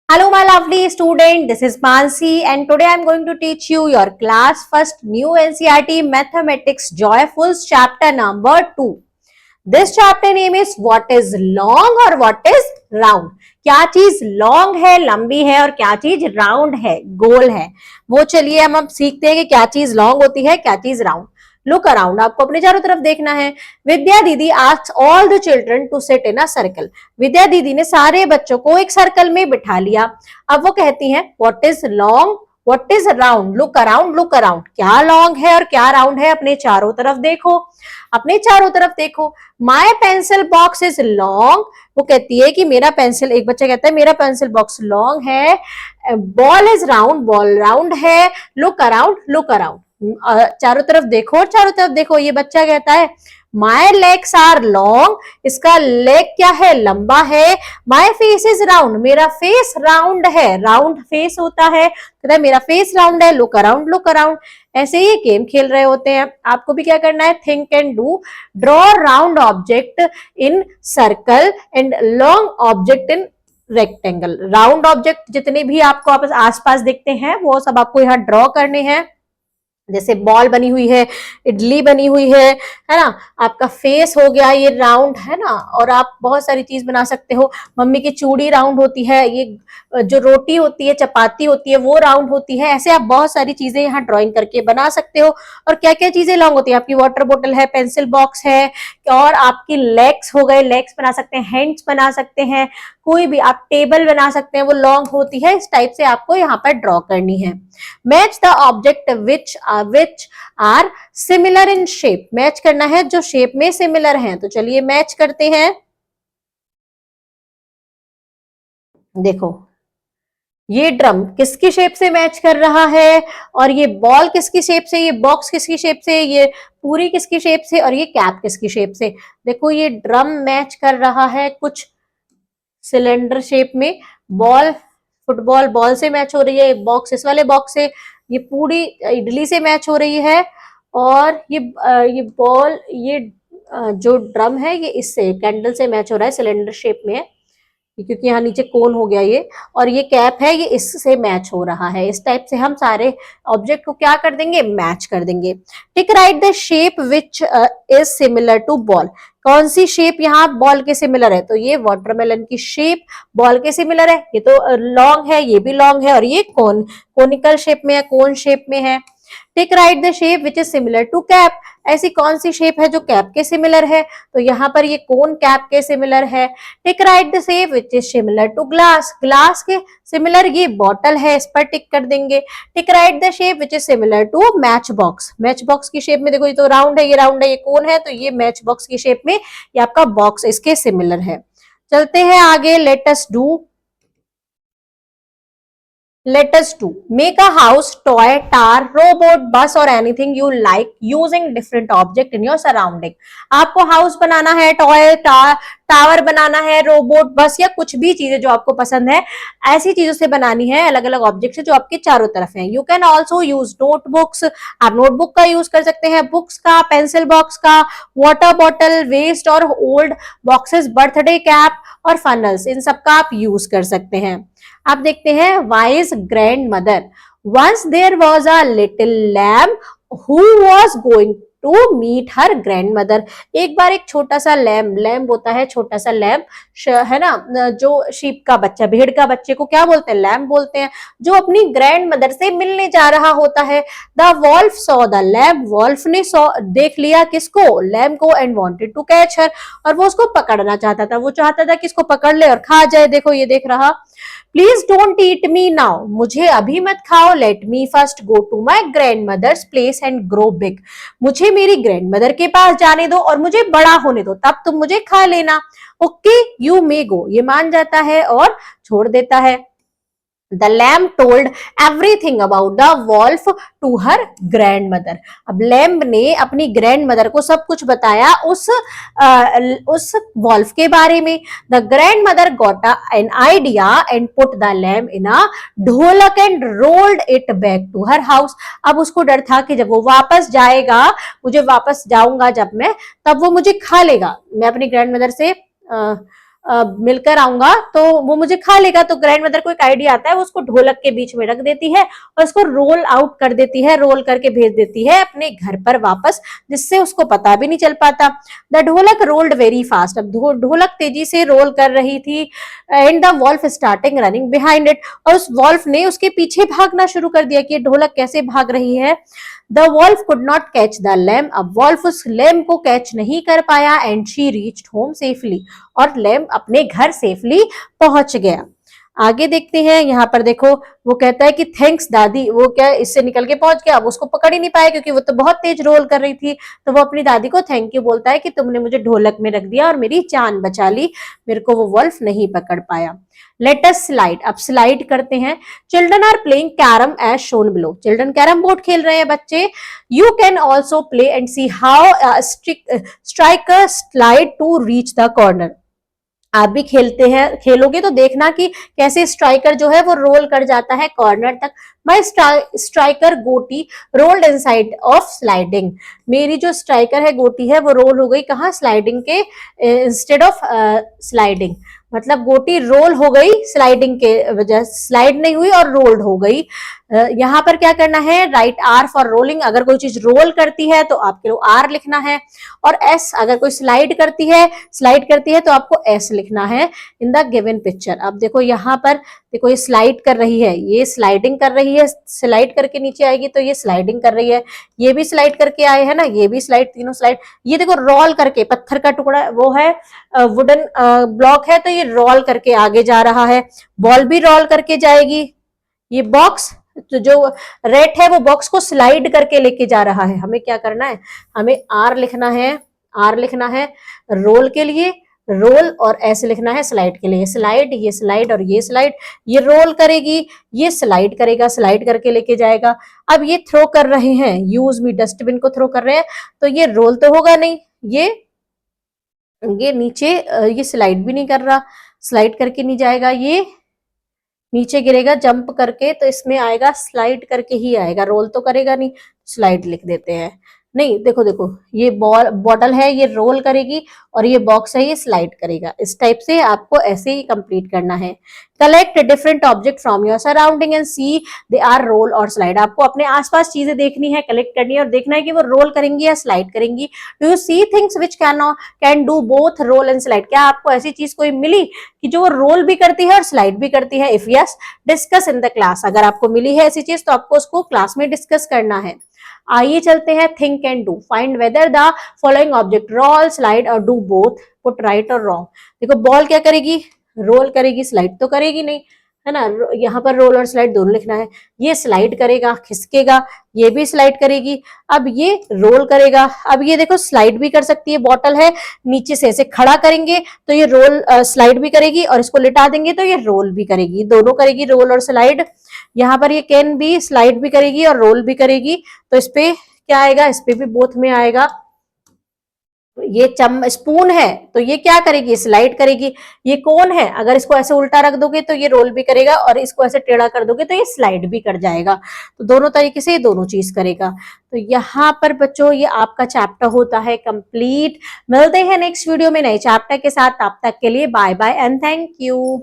Hello, my lovely student. This is Mansi, and today I'm going to teach you your class first new NCERT Mathematics Joyfuls chapter number 2. This chapter name is what is long or what is round. क्या चीज long है, लंबी है, और क्या चीज round है, गोल है, वो चलिए हम अब सीखते हैं कि क्या चीज लॉन्ग होती है, क्या चीज राउंड। लुक अराउंड, आपको अपने चारों तरफ देखना है। Vidya didi asked all the children to sit in a circle. Vidya दीदी ने सारे बच्चों को एक सर्कल में बिठा लिया। अब वो कहती हैं what is long, what is round. Look around, look around, क्या लॉन्ग है और क्या राउंड है, अपने चारों तरफ देखो, अपने चारों तरफ देखो। माई पेंसिल बॉक्स इज लॉन्ग, वो कहती है कि मेरा पेंसिल, एक बच्चा कहता है मेरा पेंसिल बॉक्स लॉन्ग है। Ball is round, ball round है। लुक अराउंड, लुक अराउंड, चारों तरफ देखो, चारों तरफ देखो। ये बच्चा कहता है माई लेग्स आर लॉन्ग, इसका लेग क्या है, लंबा है। माई फेस इज राउंड, मेरा फेस राउंड है, राउंड फेस होता है, कहता है मेरा फेस राउंड है। Look around, look around. ऐसे ही गेम खेल रहे होते हैं। आपको भी क्या करना है, think and do. Draw round object in circle and long object in rectangle. Round object जितने भी आपको आसपास दिखते हैं वो सब आपको यहाँ ड्रॉ करने हैं। जैसे बॉल बनी हुई है, इडली बनी हुई है ना, आपका फेस हो गया, ये राउंड है ना। और आप बहुत सारी चीज बना सकते हो। मम्मी की चूड़ी राउंड होती है, ये जो रोटी होती है, चपाती होती है, वो राउंड होती है। ऐसे आप बहुत सारी चीजें यहाँ ड्राइंग करके बना सकते हो। और क्या क्या चीजें लॉन्ग होती है, आपकी वाटर बोतल है, पेंसिल बॉक्स है, और आपकी लेग्स हो गए, लेग्स बना सकते हैं, हैंड्स बना सकते हैं, कोई भी आप टेबल बना सकते हैं, वो लॉन्ग होती है। इस टाइप से आपको यहाँ पर ड्रॉ करनी है। Match the object which are similar in shape, match करना है जो शेप में सिमिलर हैं। तो चलिए मैच करते हैं। देखो ये ड्रम किसकी शेप से मैच कर रहा है, और ये बॉल किसकी शेप से, ये बॉक्स किसकी शेप से, ये पूरी किसकी शेप से, और ये कैप किसकी शेप से। देखो ये ड्रम मैच कर रहा है कुछ सिलेंडर शेप में, बॉल फुटबॉल बॉल से मैच हो रही है, बॉक्स इस वाले बॉक्स से, ये पूरी इडली से मैच हो रही है, और ये बॉल, ये जो ड्रम है ये इससे कैंडल से मैच हो रहा है, सिलेंडर शेप में है क्योंकि यहाँ नीचे कोन हो गया ये, और ये कैप है ये इससे मैच हो रहा है। इस टाइप से हम सारे ऑब्जेक्ट को क्या कर देंगे, मैच कर देंगे। Tick right the shape which is similar to ball, कौन सी शेप यहाँ बॉल के सिमिलर है, तो ये वाटरमेलन की शेप बॉल के सिमिलर है, ये तो लॉन्ग है, ये भी लॉन्ग है, और ये कोनिकल शेप में है, कोन शेप में है। Tick right the shape which is similar to cap, ऐसी कौन सी शेप है जो कैप के सिमिलर है, तो यहाँ पर ये कोन कैप के सिमिलर है। Tick right the shape which is similar to glass, glass के सिमिलर ये बॉटल है, इस पर टिक कर देंगे। Tick right the shape which is similar to match box, match box की शेप में देखो ये तो राउंड है, ये राउंड है, ये कोन है, तो ये मैच बॉक्स की शेप में ये आपका बॉक्स इसके सिमिलर है। चलते हैं आगे। Let us do. Make a house, toy, tar, robot, bus or anything you like using different object in your surrounding. आपको हाउस बनाना है, टॉय, टावर बनाना है, रोबोट, बस या कुछ भी चीजें जो आपको पसंद है, ऐसी चीजों से बनानी है, अलग अलग ऑब्जेक्ट से जो आपके चारों तरफ हैं। You can also use notebooks, आप नोटबुक का यूज कर सकते हैं, बुक्स का, पेंसिल बॉक्स का, वाटर बॉटल, वेस्ट और ओल्ड बॉक्सेस, बर्थडे कैप और फनल्स, इन सबका आप यूज कर सकते हैं। आप देखते हैं wise grandmother, once there was a little lamb who was going to meet her grandmother. एक बार एक छोटा सा लैम्ब होता है, छोटा सा लैम्ब है ना, जो शीप का बच्चा, भेड़ का बच्चे को क्या बोलते हैं, लैम्ब बोलते हैं, जो अपनी ग्रैंड मदर से मिलने जा रहा होता है। The wolf saw the lamb, wolf ने देख लिया किसको, लैम्ब को, and wanted to catch her, और वो उसको पकड़ना चाहता था, वो चाहता था कि इसको पकड़ ले और खा जाए। देखो ये देख रहा। Please don't eat me now, मुझे अभी मत खाओ। Let me first go to my grandmother's place and grow big, मुझे मेरी ग्रैंड मदर के पास जाने दो और मुझे बड़ा होने दो, तब तुम मुझे खा लेना। ओके यू मे गो, ये मान जाता है और छोड़ देता है। The lamb told everything about the wolf to her grandmother. अब लैम्ब ने अपनी ग्रैंड मदर को सब कुछ बताया उस वॉल्फ के बारे में। The grandmother got an idea and put the lamb in a ढोलक and rolled it back to her house. अब उसको डर था कि जब वो वापस जाएगा, मुझे वापस जाऊंगा जब मैं, तब वो मुझे खा लेगा। मैं अपनी ग्रैंड मदर से मिलकर आऊंगा तो वो मुझे खा लेगा। तो ग्रैंड मदर को एक आइडिया आता है, वो उसको ढोलक के बीच में रख देती है और उसको रोल आउट कर देती है, रोल करके भेज देती है अपने घर पर वापस, जिससे उसको पता भी नहीं चल पाता। द ढोलक रोल्ड वेरी फास्ट, अब ढोलक तेजी से रोल कर रही थी। And the wolf starting running behind it, और उस वॉल्फ ने उसके पीछे भागना शुरू कर दिया कि ढोलक कैसे भाग रही है। The wolf could not catch the lamb, अब वॉल्फ उस लैम को कैच नहीं कर पाया। And she reached home safely, और लैम अपने घर सेफली पहुंच गया। आगे देखते हैं, यहाँ पर देखो वो कहता है कि थैंक्स दादी, वो क्या इससे निकल के पहुंच गया, अब उसको पकड़ ही नहीं पाया क्योंकि वो तो बहुत तेज रोल कर रही थी। तो वो अपनी दादी को थैंक यू बोलता है कि तुमने मुझे ढोलक में रख दिया और मेरी जान बचा ली, मेरे को वो वॉल्फ नहीं पकड़ पाया। लेट अस स्लाइड, अब स्लाइड करते हैं। Children are playing carrom as shown below, children carrom board खेल रहे हैं बच्चे। You can also play and see how striker slide to reach the corner, आप भी खेलते हैं, खेलोगे तो देखना कि कैसे स्ट्राइकर जो है वो रोल कर जाता है कॉर्नर तक। माई स्ट्राइकर गोटी रोल्ड इनसाइड ऑफ स्लाइडिंग, मेरी जो स्ट्राइकर है गोटी है वो रोल हो गई कहाँ, स्लाइडिंग के इंस्टेड ऑफ स्लाइडिंग, मतलब गोटी रोल हो गई स्लाइडिंग के वजह, स्लाइड नहीं हुई और रोल्ड हो गई। यहाँ पर क्या करना है, राइट आर फॉर रोलिंग, अगर कोई चीज रोल करती है तो आपको आर लिखना है, और एस अगर कोई स्लाइड करती है तो आपको एस लिखना है इन द गिवन पिक्चर। अब देखो यहाँ पर, देखो ये स्लाइड कर रही है, ये स्लाइडिंग कर रही है, स्लाइड करके नीचे आएगी तो ये स्लाइडिंग कर रही है, ये भी स्लाइड करके आए है ना, ये भी स्लाइड, तीनों स्लाइड। ये देखो रोल करके, पत्थर का टुकड़ा वो है, वुडन ब्लॉक है, तो ये रोल करके आगे जा रहा है। बॉल भी रोल करके जाएगी। ये बॉक्स, तो जो रेट है वो बॉक्स को स्लाइड करके लेके जा रहा है। हमें क्या करना है, हमें आर लिखना है, आर लिखना है रोल के लिए, रोल, और ऐसे लिखना है स्लाइड के लिए, स्लाइड, ये स्लाइड और ये स्लाइड, ये रोल करेगी, ये स्लाइड करेगा, स्लाइड करके लेके जाएगा। अब ये थ्रो कर रहे हैं, यूज मी, डस्टबिन को थ्रो कर रहे हैं, तो ये रोल तो होगा नहीं, ये नीचे, ये स्लाइड भी नहीं कर रहा, स्लाइड करके नहीं जाएगा, ये नीचे गिरेगा जंप करके, तो इसमें आएगा स्लाइड करके ही आएगा, रोल तो करेगा नहीं, स्लाइड लिख देते हैं। नहीं, देखो देखो, ये बॉटल है, ये रोल करेगी, और ये बॉक्स है, ये स्लाइड करेगा। इस टाइप से आपको ऐसे ही कंप्लीट करना है। Collect different object from your surrounding and see they are roll और स्लाइड, आपको अपने आसपास चीजें देखनी है, कलेक्ट करनी है और देखना है कि वो रोल करेंगी या स्लाइड करेंगी। Do you see things which can do both roll and slide, क्या आपको ऐसी चीज कोई मिली कि जो रोल भी करती है और स्लाइड भी करती है? If yes, discuss in the class, अगर आपको मिली है ऐसी चीज तो आपको उसको क्लास में डिस्कस करना है। आइए चलते हैं, think and do, find whether the following object roll, slide और डू बोथ, पुट राइट और रॉन्ग। देखो बॉल क्या करेगी, रोल करेगी, स्लाइड तो करेगी नहीं, है ना, यहाँ पर रोल और स्लाइड दोनों लिखना है। ये स्लाइड करेगा, खिसकेगा, ये भी स्लाइड करेगी। अब ये रोल करेगा, अब ये देखो स्लाइड भी कर सकती है, बॉटल है, नीचे से ऐसे खड़ा करेंगे तो ये रोल स्लाइड भी करेगी, और इसको लिटा देंगे तो ये रोल भी करेगी, दोनों करेगी, रोल और स्लाइड। यहाँ पर ये कैन भी स्लाइड भी करेगी और रोल भी करेगी, तो इस पे क्या आएगा, इस पे भी बोथ में आएगा। ये स्पून है तो ये क्या करेगी, स्लाइड करेगी। ये कौन है, अगर इसको ऐसे उल्टा रख दोगे तो ये रोल भी करेगा, और इसको ऐसे टेढ़ा कर दोगे तो ये स्लाइड भी कर जाएगा। तो दोनों तरीके से ये दोनों चीज करेगा। तो यहाँ पर बच्चों ये आपका चैप्टर होता है कंप्लीट। मिलते हैं नेक्स्ट वीडियो में नए चैप्टर के साथ, तब तक के लिए bye bye and thank you.